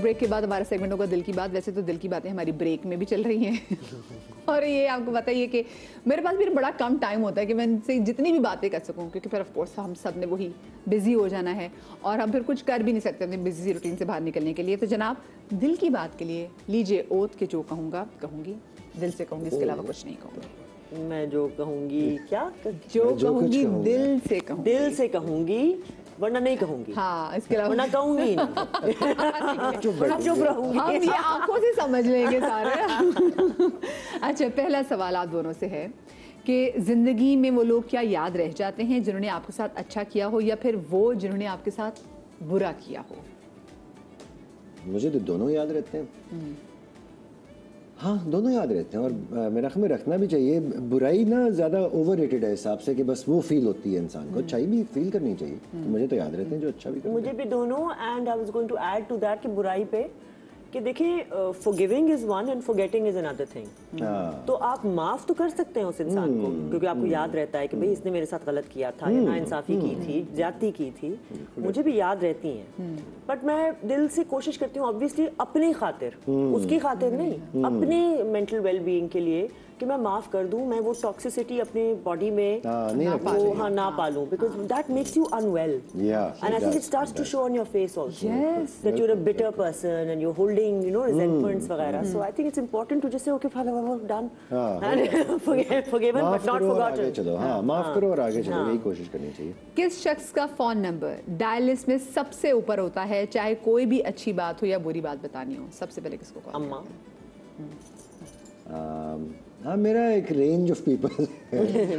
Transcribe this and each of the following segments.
Break کے بعد ہمارا سیگمنٹ ہوگا دل کی بات. ویسے تو دل کی باتیں ہماری بریک میں بھی چل رہی ہیں اور یہ آپ کو بتائیے کہ میرے پاس بھی بڑا کم ٹائم ہوتا ہے کہ میں ان سے جتنی بھی باتیں کر سکوں, کیونکہ پھر آف کورس ہم سب نے وہی بزی ہو جانا ہے اور ہم پھر کچھ کر بھی نہیں سکتے اپنے بزی روٹین سے باہر نکلنے کے لیے. تو جناب دل کی بات کے لیے لیجیے اوت کہ جو کہوں گا کہوں گی, دل سے کہوں گی, اس کے علاوہ کچھ نہیں کہوں گی. میں جو کہوں گی کیا جو کہوں گی دل سے کہوں گی, دل سے کہوں گی, ورنہ نہیں کہوں گی. ہاں اس کے علاوہ ورنہ کہوں گی چپ رہوں گی. ہم یہ آنکھوں سے سمجھ لیں گے سارے. اچھا, پہلا سوال آپ دونوں سے ہے کہ زندگی میں وہ لوگ کیا یاد رہ جاتے ہیں جنہوں نے آپ کے ساتھ اچھا کیا ہو, یا پھر وہ جنہوں نے آپ کے ساتھ برا کیا ہو؟ مجھے تو دونوں یاد رہتے ہیں. ہاں دونوں یاد رہتے ہیں, اور میرا خیال میں رکھنا بھی چاہیے. برائی نا زیادہ اوور ریٹڈ ہے حساب سے کہ بس وہ فیل ہوتی ہے انسان کو, اچھائی بھی فیل کرنی چاہیے. تو مجھے تو یاد رہتے ہیں جو اچھا بھی کرتے ہیں. مجھے بھی دونوں. And I was going to add to that کہ برائی پہ کہ دیکھیں forgiving is one and forgetting is another thing. تو آپ معاف تو کر سکتے ہیں اس انسان کو کیونکہ آپ کو یاد رہتا ہے کہ بھئی اس نے میرے ساتھ غلط کیا تھا یا ناانصافی کی تھی, زیادتی کی تھی, مجھے بھی یاد رہتی ہیں. بٹ میں دل سے کوشش کرتی ہوں obviously اپنی خاطر, اس کی خاطر نہیں, اپنی mental well being کے لیے کہ میں معاف کر دوں, میں وہ ٹاکسیسٹی اپنے باڈی میں نہ پالوں, because that makes you unwell. And I think it starts to show on your face also that you're a bitter person and you're holding, you know, resentments وغیرہ. So I think it's important to just say okay fine, we're done and forgiven but not forgotten. چلو ہاں معاف کرو اور آگے چلو, یہی کوشش کرنی چاہیے. کس شخص کا فون نمبر ڈائل لسٹ میں سب سے اوپر ہوتا ہے چاہے کوئی بھی اچھی بات ہو یا بری بات بتانی ہو؟ سب سے پہلے کس کو کال؟ اماں. ہاں میرا ایک رینج آف پیپل ہے.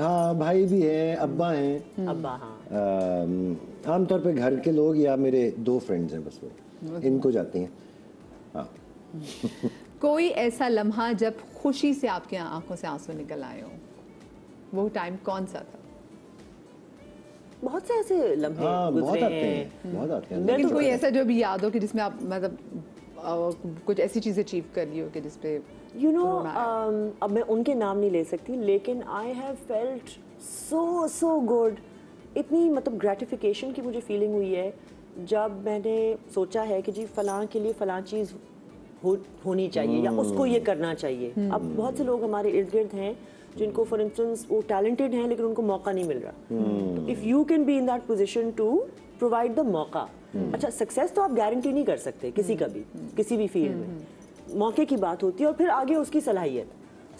ہاں بھائی بھی ہیں, ابا ہیں. ابا ہاں عام طور پہ گھر کے لوگ یا میرے 2 فرینڈز ہیں بس, وہ ان کو جاتی ہیں. ہاں کوئی ایسا لمحہ جب خوشی سے آپ کی آنکھوں سے آنسو نکل آئے ہوں, وہ ٹائم کون سا تھا؟ بہت سے ایسے لمحے گزرے ہیں, بہت آتے ہیں. لیکن کوئی ایسا جو بھی یاد ہو کہ جس میں آپ مطلب کچھ ایسی چیز اچیو کر لی ہو کہ جس پہ یو نو, اب میں ان کے نام نہیں لے سکتی لیکن I have felt so good. اتنی مطلب گریٹیفیکیشن کی مجھے فیلنگ ہوئی ہے جب میں نے سوچا ہے کہ جی فلاں کے لیے فلاں چیز ہونی چاہیے یا اس کو یہ کرنا چاہیے. اب بہت سے لوگ ہمارے ارد گرد ہیں جن کو فار انسٹنس وہ ٹیلنٹڈ ہیں لیکن ان کو موقع نہیں مل رہا. If you can be in that position to provide the موقع. اچھا سکسیس تو آپ گارنٹی نہیں کر سکتے کسی کا بھی, کسی بھی فیلڈ میں, موقع کی بات ہوتی ہے اور پھر آگے اس کی صلاحیت.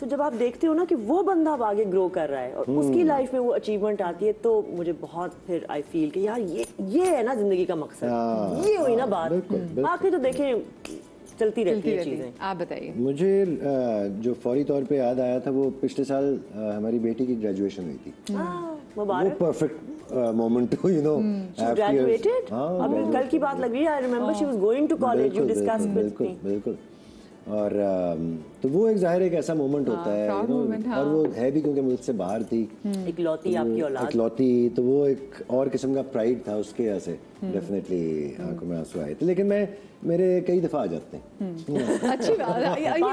تو جب آپ دیکھتے ہو نا کہ وہ بندہ اب آگے گرو کر رہا ہے اور اس کی لائف میں وہ اچیومنٹ آتی ہے تو مجھے بہت پھر آئی فیل کہ یار یہ ہے نا زندگی کا مقصد, یہ ہوئی نا بات. باقی تو دیکھیں چلتی رہتی ہیں چیزیں. آپ بتائیے. مجھے جو فوری طور پہ یاد آیا تھا وہ پچھلے سال ہماری بیٹی کی گریجویشن ہوئی تھی. وہ perfect moment you know, graduated. اب کل کی بات لگ رہی ہے, I remember she was going to college, you discussed with me. بالکل. اور تو وہ ایک ظاہر ایک ایسا مومنٹ ہوتا ہے اور وہ ہے بھی کیونکہ ملک سے باہر تھی, اکلوتی آپ کی اولاد, اکلوتی, تو وہ ایک اور قسم کا پرائڈ تھا اس کے وجہ سے ڈیفینیٹلی آنکھوں میں آنسو آئے تھے. لیکن میرے کئی دفعہ آ جاتے ہیں. اچھی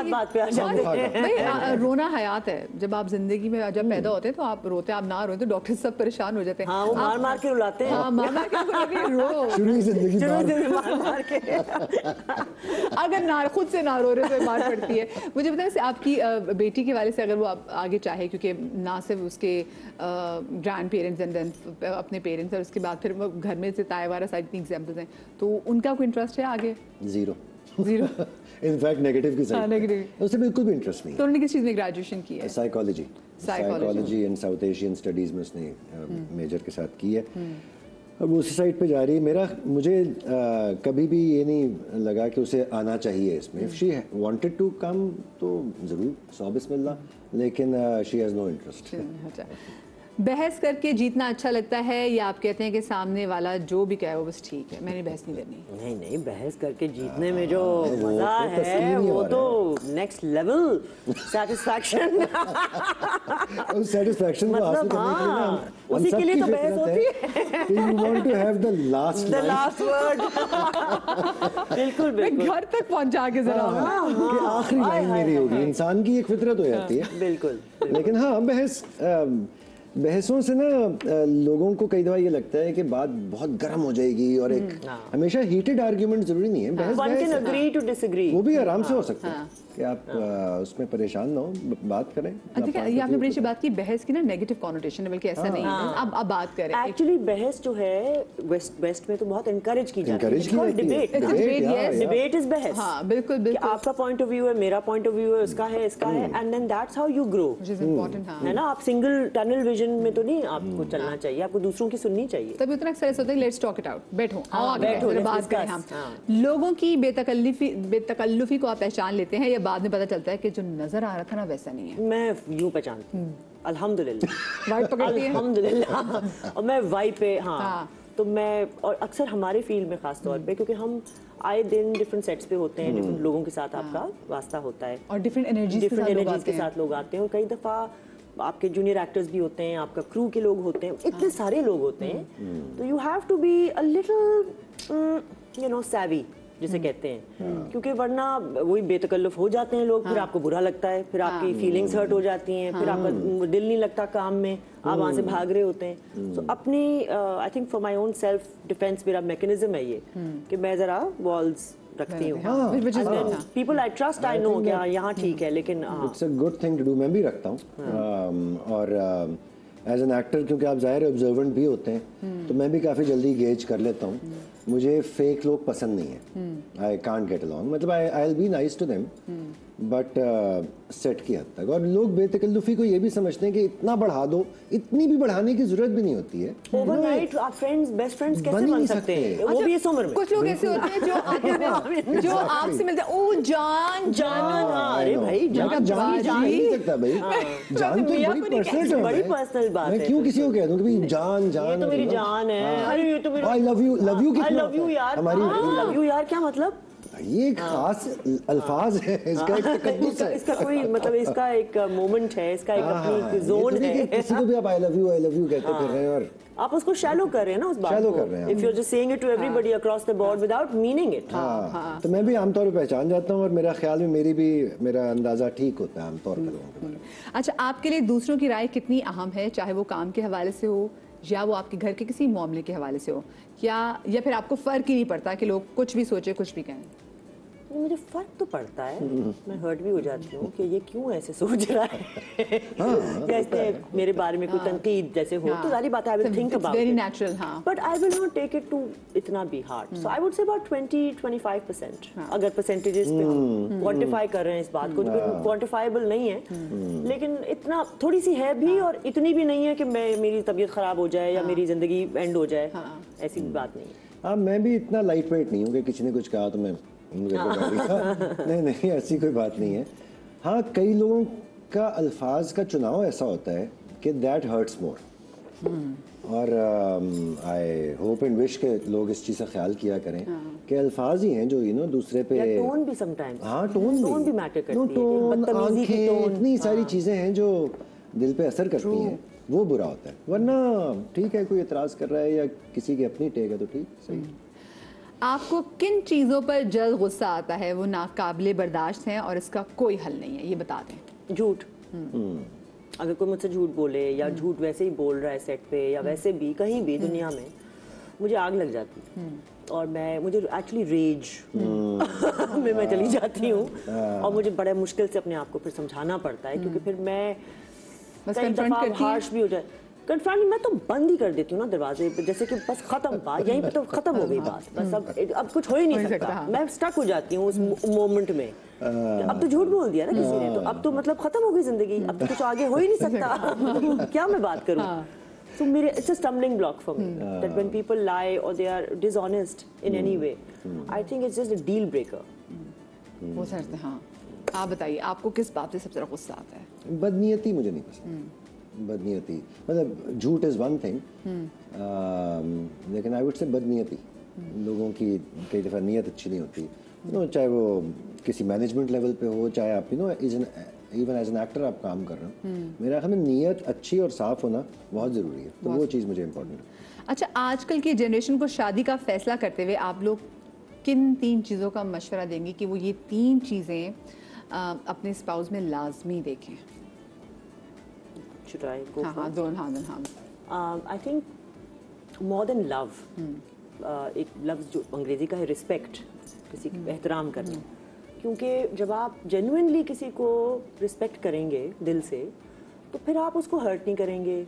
بات پہ آ جاتے ہیں. رونا حیات ہے. جب آپ زندگی میں جب پیدا ہوتے ہیں تو آپ روتے, آپ نہ روتے تو ڈاکٹر سب پریشان ہو جاتے ہیں. ہاں وہ مار مار کے رلاتے ہیں. ہاں مار مار کے رو, شروع زندگی مار مار کے. اگر نہ خود سے نہ رو رہے تو مار پڑتی ہے. مجھے بتائیں آپ کی بیٹی کے والے سے اگر وہ آگے چاہے, کیونکہ نہ صرف اس کے گرینڈ پیرنٹس اینڈ دین اپنے پیرنٹس اور اس کے بعد پھر گھر میں سے تائے وارا سائڈ اتنی ایگزامپلز ہیں, تو ان کا کوئی انٹرسٹ ہے آگے؟ زیرو. انفیکٹ نیگیٹو کی سائڈ اس سے بالکل بھی انٹرسٹ نہیں. تو انہوں نے کس چیز میں گریجویشن کی ہے؟ Psychology and south Asian studies میں اس نے میجر کے ساتھ کی ہے. اب اسی سائڈ پہ جا رہی ہے. مجھے کبھی بھی یہ نہیں لگا کہ اسے آنا چاہیے اس میں. If she wanted to come تو ضرور 100 بسم اللہ, لیکن شی ہیز نو انٹرسٹ. بحث کر کے جیتنا اچھا لگتا ہے یا آپ کہتے ہیں کہ سامنے والا جو بھی کہے وہ بس ٹھیک ہے, میں نے بحث نہیں کرنی؟ نہیں, بحث کر کے جیتنے میں جو مزہ ہے وہ تو نیکسٹ لیول سیٹسفیکشن. سیٹسفیکشن کو حاصل کرنے کے لیے نا اسی کے لیے تو بحث ہوتی ہے. You want to have the last word. بالکل گھر تک پہنچا کے ذرا کہ آخری لائن میری ہوگی. انسان کی ایک فطرت ہو جاتی ہے. بالکل. لیکن ہاں بحث बहसों से ना लोगों को कई दफा ये लगता है कि बात बहुत गर्म हो जाएगी और एक हमेशा हीटेड आर्ग्यूमेंट जरूरी नहीं है, बहस One can बहस agree to disagree. वो भी आराम से हो सकता है कि आप उसमें परेशान ना हो, बात करें। देखिए ये आपने बड़ी अच्छी बात की, बहस की ना नेगेटिव कॉनोटेशन है, बल्कि ऐसा नहीं है। अब बात करें एक्चुअली बहस जो है वेस्ट में तो बहुत encourage की जाती है। Encourage की जाती है। Debate It's a debate, yes. Debate is बहस। हाँ बिल्कुल कि बिल्कुल, आपका पॉइंट ऑफ व्यू है, मेरा पॉइंट ऑफ व्यू है, उसका है, इसका है, and then that's how you grow. which is important। हाँ है ना, आप सिंगल टनल विजन में तो नहीं आपको चलना चाहिए, आपको दूसरों की सुननी चाहिए। तभी उतना अक्सर ऐसा होता है, लेट्स टॉक इट आउट, बैठो आओ आगे बैठो, बैठो, let's बात करें discuss। हम। लोगों की बेतकल्लुफी को आप पहचान लेते हैं या बाद में पता चलता है कि जो नजर आ रहा था ना वैसा नहीं है? मैं यूं पहचानती हूँ, अल्हम्दुलिल्लाह। वाइब पकड़ती है? अल्हम्दुलिल्लाह। और मैं वाइब पे हाँ। हाँ, तो मैं, और अक्सर हमारे फील्ड में खास तौर पे, क्योंकि हम आए दिन डिफरेंट सेट्स पे होते हैं, डिफरेंट लोगों के साथ आपका वास्ता होता है, और डिफरेंट एनर्जीज डिफरेंट एनर्जीज के साथ लोग आते हैं, और कई दफ़ा आपके जूनियर एक्टर्स भी होते हैं, आपका क्रू के लोग होते हैं, इतने सारे लोग होते हैं, तो you have to be a little you know savvy जिसे कहते हैं, क्योंकि वरना वही बेतकल्लुफ हो जाते हैं लोग, फिर आपको बुरा लगता है, फिर आपकी फीलिंग्स हर्ट हो जाती हैं, फिर आपका दिल नहीं लगता काम में, आप वहाँ से भाग रहे होते हैं। तो अपनी I think for my own self defence मेरा मैकेनिज्म है ये कि मैं जरा वॉल्स रखती हूँ, people I trust, I know कि हाँ यहाँ ठीक है, लेकिन it's a good thing to do. मैं भी रखता हूँ और एज एन एक्टर क्योंकि आप ज़ाहिर ऑब्जर्वेंट भी होते हैं, तो मैं भी काफ़ी जल्दी गेज कर लेता हूँ। मुझे फेक लोग पसंद नहीं है, आई कांट गेट अलॉन्ग, मतलब I will be nice to them but set की हद तक। और लोग बेतकल्लुफी को ये भी समझते हैं कि इतना बढ़ा दो, इतनी भी बढ़ाने की जरूरत भी नहीं होती है। ओवरनाइट आप फ्रेंड्स, बेस्ट फ्रेंड्स कैसे बन सकते हैं, वो भी इस उम्र में। कुछ लोग ऐसे होते हैं जो आपसे मिलते हैं, ओ जान जान, अरे भाई जान नहीं सकता भाई, जान तो बड़ी पर्सनल टर्म है, बड़ी पर्सनल बात है। मैं क्यों किसी को कह दूं कि भाई जान जान, ये तो मेरी जान है, अरे ये तो मेरा, आई लव यू कितना, आई लव यू यार, हमारी लव यू यार क्या मतलब, ये एक खास अल्फाज है, इसका एक तकद्दुस है, इसका कोई मतलब, इसका एक मोमेंट है, इसका एक अपनी जोन है। किसी को भी आप आई लव यू कहते फिर रहे हैं और आप उसको शैलो कर रहे हैं ना उस बात को, if you are just saying it to everybody across the board without meaning it. तो मैं भी आमतौर पर पहचान जाता हूँ और मेरा ख्याल में मेरा अंदाजा ठीक होता है आमतौर पर लोगों के बारे में। अच्छा, आपके लिए दूसरों की राय कितनी अहम है, चाहे वो काम के हवाले से हो या वो आपके घर के किसी मामले के हवाले से हो, या फिर आपको फर्क ही नहीं पड़ता कि लोग कुछ भी सोचे कुछ भी कहें? मुझे फर्क तो पड़ता है, मैं हर्ट भी हो जाती हूँ कि ये क्यों ऐसे सोच रहा है, या इसने मेरे बारे में कोई तनकीद जैसे हो, तो सारी बात I will think about very it, natural, हाँ, but I will not take it to इतना भी hard. So I would say about 20-25%, अगर परसेंटेजेस पे हम क्वांटिफाई कर रहे हैं इस बात को, जो क्वांटिफाइबल नहीं है, लेकिन इतना थोड़ी सी है भी, और इतनी भी नहीं है कि मेरी तबीयत खराब हो जाए या मेरी जिंदगी एंड हो जाए, ऐसी बात नहीं है। हाँ, मैं भी इतना लाइट वेट नहीं हूँ कि किसी ने कुछ कहा तो मैं नहीं, ऐसी कोई बात नहीं है। हाँ, कई लोगों का अल्फाज का चुनाव ऐसा होता है कि दैट हर्ट्स मोर, और आई होप एंड विश के लोग इस चीज़ का ख्याल किया करें कि अल्फाज ही हैं जो दूसरे पे, टोन भी समटाइम्स, हाँ टोन भी मैटर करती है, टोन, बदतमीजी की टोन, इतनी सारी चीज़ें हैं जो दिल पे असर करती हैं, वो बुरा होता है। वरना ठीक है, कोई एतराज़ कर रहा है या किसी की अपनी टेक है तो ठीक, सही। आपको किन चीज़ों पर जल्द गुस्सा आता है, वो नाकाबिले बर्दाश्त हैं और इसका कोई हल नहीं है, ये बता दें? झूठ, अगर कोई मुझसे झूठ बोले या झूठ वैसे ही बोल रहा है सेट पे या वैसे भी कहीं भी दुनिया में, मुझे आग लग जाती है, और मुझे एक्चुअली रेज में मैं चली जाती हूँ, और मुझे बड़े मुश्किल से अपने आप को फिर समझाना पड़ता है, क्योंकि फिर मैं कई दफा हार्श भी हो जाए, कन्फ्रंट मैं तो बंद ही कर देती हूँ ना दरवाजे पे, जैसे कि बस खत्म बात, यहीं पे तो खत्म हो गई बात, बस अब कुछ हो ही नहीं सकता, मैं स्टक हो जाती हूँ उस मोमेंट में, अब तो झूठ बोल दिया ना किसी ने, तो अब तो मतलब खत्म हो गई जिंदगी, अब तो कुछ आगे हो ही नहीं सकता, क्या मैं बात करूँ। So मेरे it's a stumbling block for me that when people lie or they are dishonest in any way, I think it's just a deal breaker. वो सर, हाँ, आप बताइए आपको किस बात से सबसे ज़्यादा गुस्सा आता है? बदनीयती मुझे नहीं पसंद, बदनीयती, मतलब झूठ इज़ वन थिंग, लेकिन आई वुड से बदनीयती, लोगों की कई दफ़ा नीयत अच्छी नहीं होती, चाहे वो किसी मैनेजमेंट लेवल पे हो, चाहे आप इवन एज एन एक्टर आप काम कर रहे हो, मेरा ख्याल में नीयत अच्छी और साफ होना बहुत ज़रूरी है, तो वो चीज़ मुझे इम्पोर्टेंट है। अच्छा, आजकल की जनरेशन को शादी का फैसला करते हुए आप लोग किन 3 चीज़ों का मशवरा देंगे कि वो ये 3 चीज़ें अपने स्पाउस में लाजमी देखें? should I go हाँ हाँ दोनों हाँ I think more than love, एक लफ्ज़ जो अंग्रेज़ी का है रिस्पेक्ट, किसी की एहतराम करना, क्योंकि जब आप जेन्युइनली किसी को रिस्पेक्ट करेंगे दिल से, तो फिर आप उसको हर्ट नहीं करेंगे,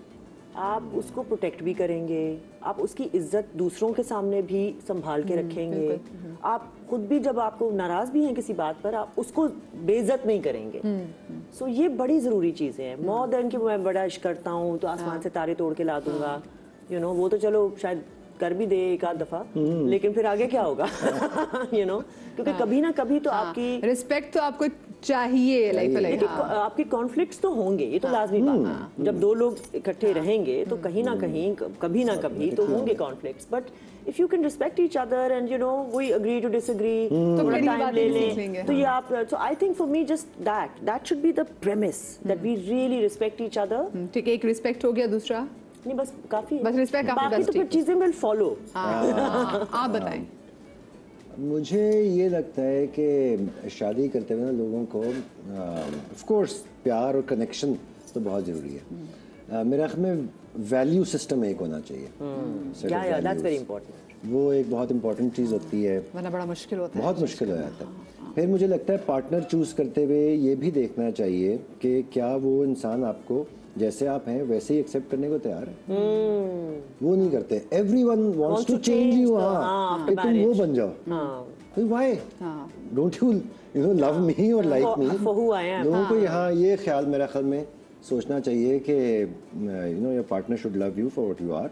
आप उसको प्रोटेक्ट भी करेंगे, आप उसकी इज्जत दूसरों के सामने भी संभाल के रखेंगे, आप खुद भी जब आपको नाराज़ भी हैं किसी बात पर, आप उसको बेइज्जत नहीं करेंगे. सो ये बड़ी ज़रूरी चीज़ें हैं, मोर देन कि मैं बड़ा इश्क करता हूँ तो आसमान से तारे तोड़ के ला दूंगा, यू नो, वो तो चलो शायद कर भी दे एक आध दफा, लेकिन फिर आगे क्या होगा, यू नो, क्योंकि कभी ना कभी तो आपकी रिस्पेक्ट तो आपको चाहिए लाइफ में, लेकिन आपके कॉन्फ्लिक्ट्स तो होंगे, ये तो लाजमी बात है. जब दो लोग इकट्ठे रहेंगे तो कहीं ना कहीं कभी ना कभी तो होंगे conflicts, but if you can respect each other and you know we agree to disagree, थोड़ा टाइम ले लें, तो ये आप, so I think for me just that should be the premise that we really respect each other. ठीक है, एक respect हो गया, दूसरा नहीं बस काफी है, बस रिस्पेक्ट काफी, बाकी तो फिर चीजें विल फॉलो. आप बताएं. मुझे ये लगता है कि शादी करते हुए ना लोगों को ऑफ कोर्स प्यार और कनेक्शन तो बहुत ज़रूरी है. मेरे ख्याल में वैल्यू सिस्टम एक होना चाहिए. या दैट्स वेरी इंपॉर्टेंट. वो एक बहुत इंपॉर्टेंट चीज़ होती है, वरना बड़ा मुश्किल होता है, बहुत मुश्किल हो जाता है. फिर मुझे लगता है पार्टनर चूज़ करते हुए ये भी देखना चाहिए कि क्या वो इंसान आपको जैसे आप हैं वैसे ही एक्सेप्ट करने को तैयार है. वो नहीं करते. Everyone wants to change you, हाँ, कि तुम वो बन जाओ. तो why don't you know love me और लाइक मी. लोगों को यहाँ ये ख्याल मेरा ख्याल में सोचना चाहिए कि you know your partner should love you for what you are.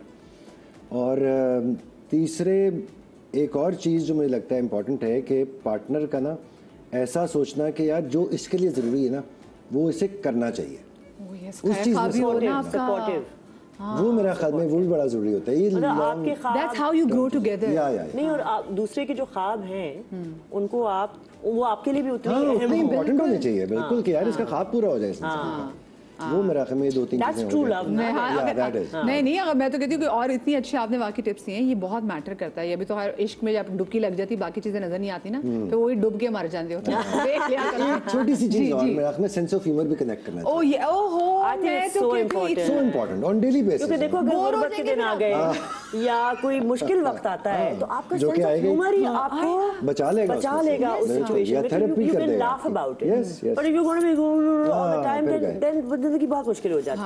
और तीसरे एक और चीज़ जो मुझे लगता है इम्पॉर्टेंट है कि पार्टनर का ना ऐसा सोचना कि यार जो इसके लिए ज़रूरी है ना वो इसे करना चाहिए. उस चीज़ में सपोर्टिव, वो मेरा ख्याल में वो भी बड़ा ज़रूरी होता है. ये आपके ख्वाब, That's how you grow together. नहीं, और आप दूसरे के जो ख्वाब हैं उनको आप, वो आपके लिए भी उतने इम्पोर्टेंट होने चाहिए बिल्कुल कि यार इसका ख्वाब पूरा हो जाए. वो मेरा ख्याल में 2-3 That's true love. नहीं, अगर मैं तो कहती हूँ कि और इतनी अच्छी आपने वाकई टिप्स दिए हैं, ये बहुत मैटर करता है. ये भी तो हर इश्क में जब डुबकी लग जाती, बाकी चीजें नजर नहीं आती ना, तो वही डूब के मर जाते हो. देख लिया एक छोटी सी चीज और मेरा ख्याल में सेंस ऑफ ह्यूमर भी कनेक्ट करना चाहिए. ओ ये ओहो, I think it's so important. So important on daily basis. क्योंकि देखो अगर गुर्बत के दिन आ गए या कोई मुश्किल वक्त आता है तो आपका सेंस ऑफ ह्यूमर ही आपको बचा लेगा उस सिचुएशन में. You can laugh about it. But if you're going to be all the time, then जिंदगी बहुत मुश्किल हो जाती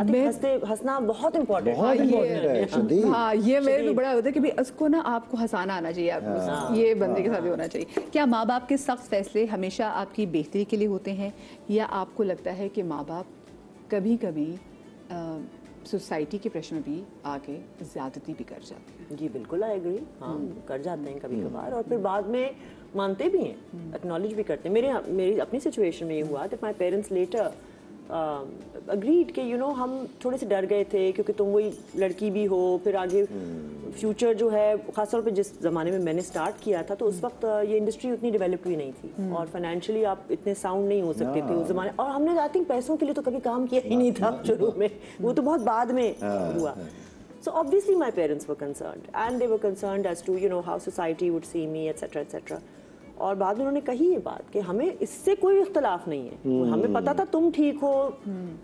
है. हंसना बहुत इम्पोर्टेंट है. हाँ, ये मेरे भी बड़ा होता है कि भी उसको ना आपको हंसाना आना चाहिए. आपको ये बंदे के साथ भी होना चाहिए. क्या माँ बाप के सख्त फैसले हमेशा आपकी बेहतरी के लिए होते हैं, या आपको लगता है कि माँ बाप कभी कभी सोसाइटी के प्रेशर में भी आके ज्यादती भी कर जाते हैं? जी बिल्कुल, आई एग्री. हाँ, कर जाते हैं कभी कभार, और फिर बाद में मानते भी हैं, एक्नॉलेज भी करते हैं. मेरी अपनी सिचुएशन में ये हुआ कि माई पेरेंट्स लेटर अग्रीड कि यू नो हम थोड़े से डर गए थे क्योंकि तुम वही लड़की भी हो, फिर आगे फ्यूचर जो है, खासतौर पे जिस ज़माने में मैंने स्टार्ट किया था तो उस वक्त ये इंडस्ट्री उतनी डेवलप भी नहीं थी और फाइनेंशियली आप इतने साउंड नहीं हो सकते थे उस ज़माने. और हमने आई थिंक पैसों के लिए तो कभी काम किया ही नहीं था शुरू में, वो तो बहुत बाद में हुआ. So obviously my parents were concerned and they were concerned as to you know how society would see me etc etc. और बाद में उन्होंने कही ये बात कि हमें इससे कोई इख्तलाफ नहीं है, हमें पता था तुम ठीक हो,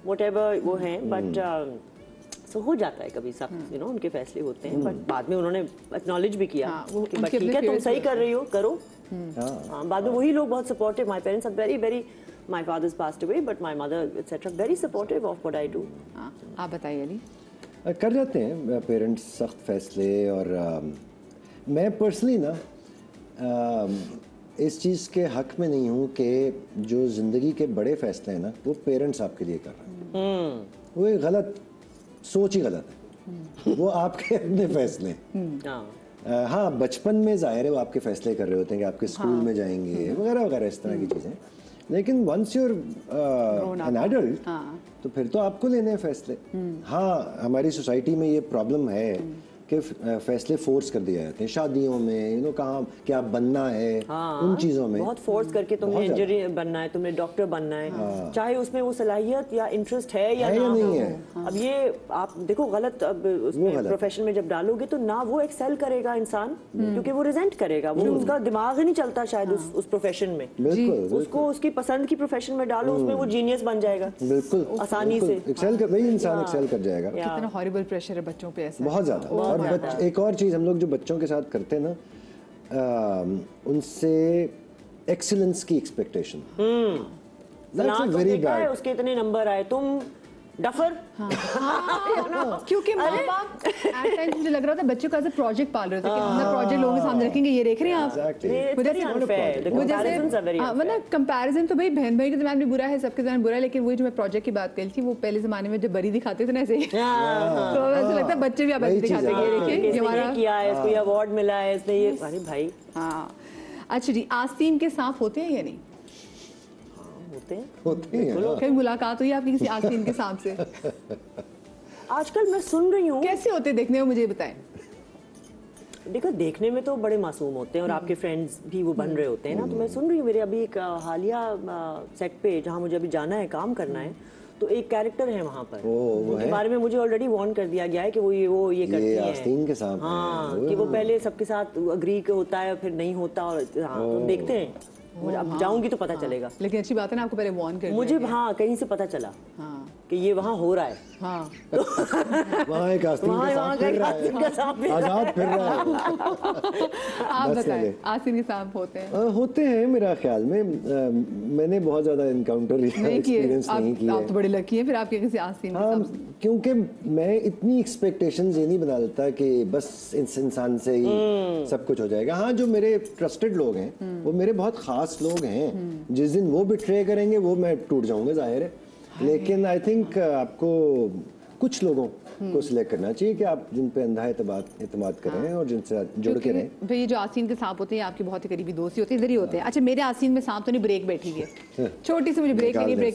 whatever वो हैं, बट सो हो जाता है कभी सख्त, यू नो, उनके फैसले होते हैं, बट बाद में उन्होंने एक्नॉलेज भी किया कि बट ठीक है तुम सही कर रही हो, करो. बाद में वही लोग बहुत supportive. My parents are very very, my fathers passed away but my mother et cetera very supportive of what I do. आप बताइए अली. कर जाते हैं पेरेंट्स सख्त फैसले, और मैं पर्सनली ना इस चीज़ के हक में नहीं हूँ कि जो ज़िंदगी के बड़े फैसले हैं ना वो पेरेंट्स आपके लिए कर रहे हैं. वो एक गलत सोच ही गलत है. वो आपके अपने फैसले हैं. हाँ, बचपन में ज़ाहिर है वो आपके फैसले कर रहे होते हैं कि आपके स्कूल में जाएंगे वगैरह वगैरह इस तरह की चीज़ें, लेकिन वंस यूर एन एडल्ट तो फिर तो आपको लेने हैं फैसले. हाँ, हमारी सोसाइटी में ये प्रॉब्लम है के फैसले फोर्स कर दिए जाते हैं शादियों में, कहाँ क्या बनना है, उन चीज़ों में बहुत फोर्स करके तुमने इंजीनियर बनना है, तुमने डॉक्टर बनना है, चाहे उसमें वो सलाहियत या इंटरेस्ट है या ना नहीं हो। है। अब ये आप देखो गलत, अब उसमें प्रोफेशन में जब डालोगे तो ना वो एक्सेल करेगा इंसान, क्योंकि वो रिजेंट करेगा, वो उसका दिमाग ही नहीं चलता शायद उस प्रोफेशन में। बिल्कुल उसको उसकी पसंद की प्रोफेशन में डालो, उसमें वो जीनियस बन जाएगा बिल्कुल आसानी से। एक्सेल कर वही इंसान एक्सेल कर जाएगा। कितना हॉरिबल प्रेशर है बच्चों पे ऐसा। बहुत ज़्यादा। और एक और चीज़ हम लोग जो बच्चों के साथ करते हैं ना, उनसे एक्सीलेंस की एक्सपेक्टेशन, वेरी बैड, उसके इतने नंबर आए, तुम डफर। क्योंकि माँ बाप एट टाइम्स मुझे लग रहा था बच्चों का ऐसे प्रोजेक्ट पाल रहे थे कि हमने प्रोजेक्ट लोगों के सामने रखेंगे, ये देख रहे हैं आप। मतलब कंपैरिजन तो भाई बहन भाई के दरमियान भी बुरा है, सबके दरमियान बुरा है, लेकिन वही जो मैं प्रोजेक्ट की बात करी थी, वो पहले जमाने में जब बरी दिखाते थे ना ऐसे, तो ऐसा लगता है बच्चे भी आप ऐसे दिखाते हैं, ये देखिए ये हमारा किया है, इसको ये अवार्ड मिला है, इसने ये, अरे भाई। हाँ अच्छा जी, आस्तीन के सांप होते हैं या नहीं? होते हैं। कहीं मुलाकात हुई आपकी किसी आस्तीन के सांप से? आजकल मैं सुन रही हूँ। कैसे होते देखने में, मुझे बताएं। देखो देखने में तो बड़े मासूम होते हैं और आपके फ्रेंड्स भी वो बन रहे होते हैं ना, तो मैं सुन रही हूँ मेरे अभी एक हालिया सेट पे जहाँ मुझे अभी जाना है, काम करना है, तो एक कैरेक्टर है वहाँ पर, उनके बारे में मुझे ऑलरेडी वार्न कर दिया गया है कि वो ये करती है, आस्तीन के सांप, हाँ, कि वो पहले सबके साथ अग्री होता है फिर नहीं होता, और हाँ तो देखते हैं, अब जाऊंगी तो पता चलेगा। लेकिन अच्छी बात है ना, आपको पहले वार्न कर मुझे हाँ कहीं से पता चला कि ये वहाँ हो रहा है। हाँ वहाँ एक आस्तीन का सांप फिर रहा है, आजाद फिर रहा है। आप बताएं, आस्तीन के सांप होते हैं? होते हैं मेरा ख्याल में, मैंने बहुत ज्यादा इनकाउंटर एक्सपीरियंस नहीं किया। आप तो बड़े लकी हैं फिर, आपके किसी आस्तीन के सांप से। क्योंकि मैं इतनी एक्सपेक्टेशंस ये नहीं बना लेता कि बस इस इंसान से ही सब कुछ हो जाएगा। हाँ, जो मेरे ट्रस्टेड लोग हैं वो मेरे बहुत खास लोग हैं, जिस दिन वो बिट्रे करेंगे वो मैं टूट जाऊंगा, जाहिर है। लेकिन आई थिंक आपको कुछ लोगों को सिलेक्ट करना चाहिए कि आप जिन पे अंधा एतमाद करें और जिनसे जुड़ के रहें। भाई ये जो आस्तीन के सांप होते हैं आपके बहुत ही करीबी दोस्त ही होते हैं, इधर ही होते हैं। अच्छा मेरे आस्तीन में सांप तो नहीं, ब्रेक बैठी है छोटी सी, मुझे ब्रेक नहीं, ब्रेक